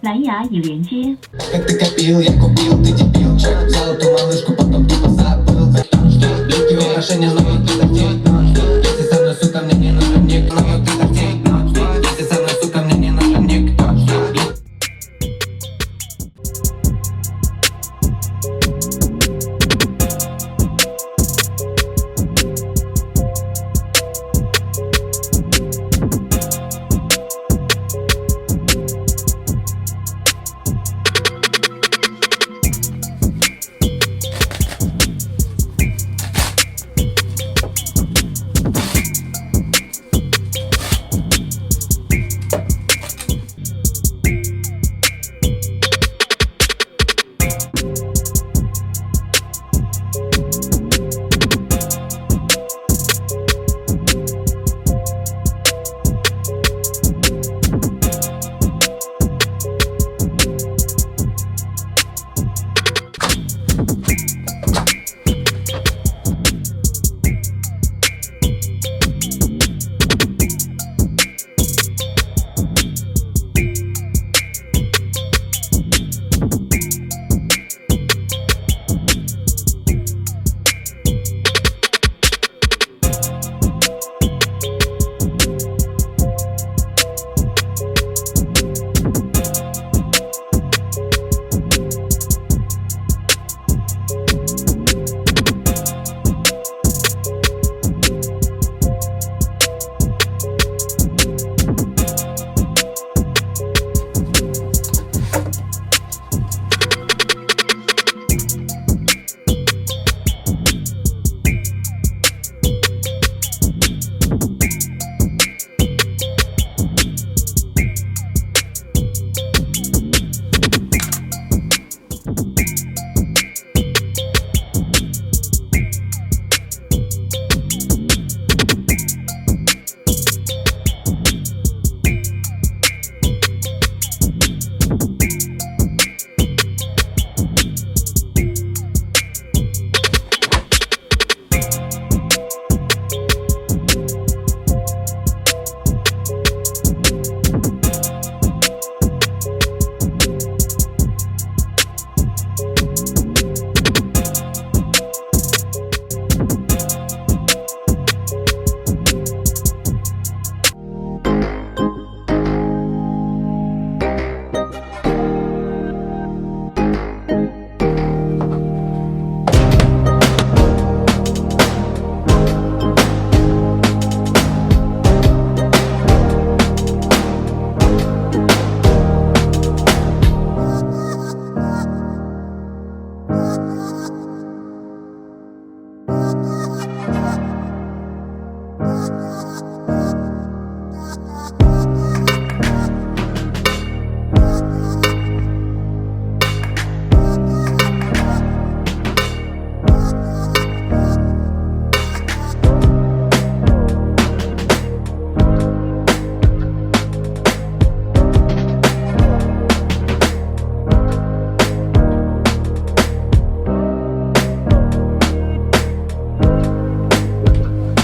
蓝牙已连接。 Как ты копил, я купил, ты дебил. Взял эту малышку, потом тупо забыл. Легкие украшения, но ты затей. Если со мной, сука, мне не нужен никто. Но ты затей. Если со мной, сука, мне не нужен никто.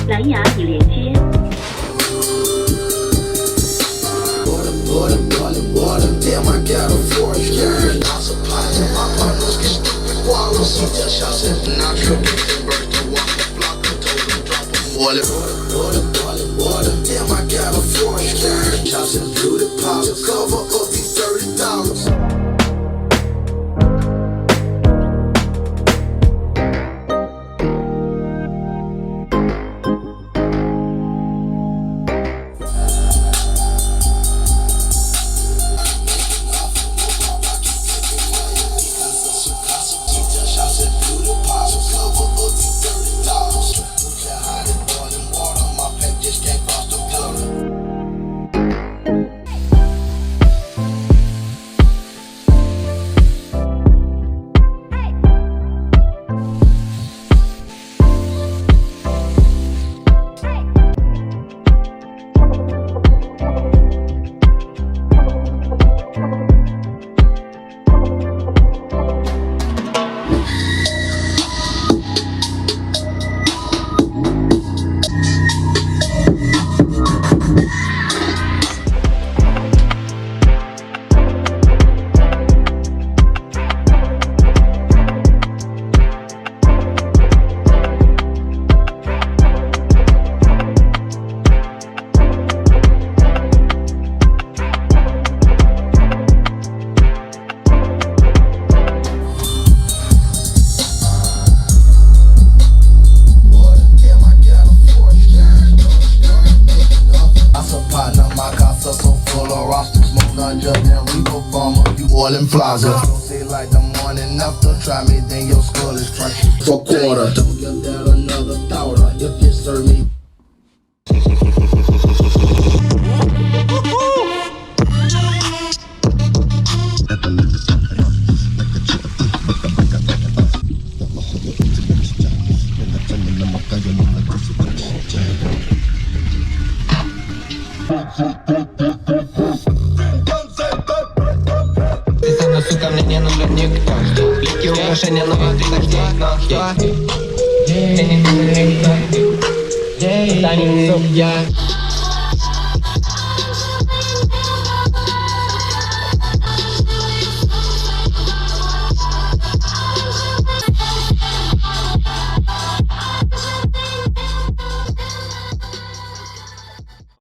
蓝牙已连接。 Damn, I got a force, yeah. I supply to my partners, get stupid wallows. Some just shots at natural kicks and birds to walk the block. I told them drop a wallet. Water. Damn, I got a force, yeah. Shots and beauty pops to cover up these $30. So full of roster, smoke ganja, then we perform a few oil plaza. Don't say like the morning after, try me, then your skull is crunchy. For quarter, don't give that another thought. If you serve me. Ты со мной, сука, мне не нужен никто. Легкие украшения, но ты так здесь, но я.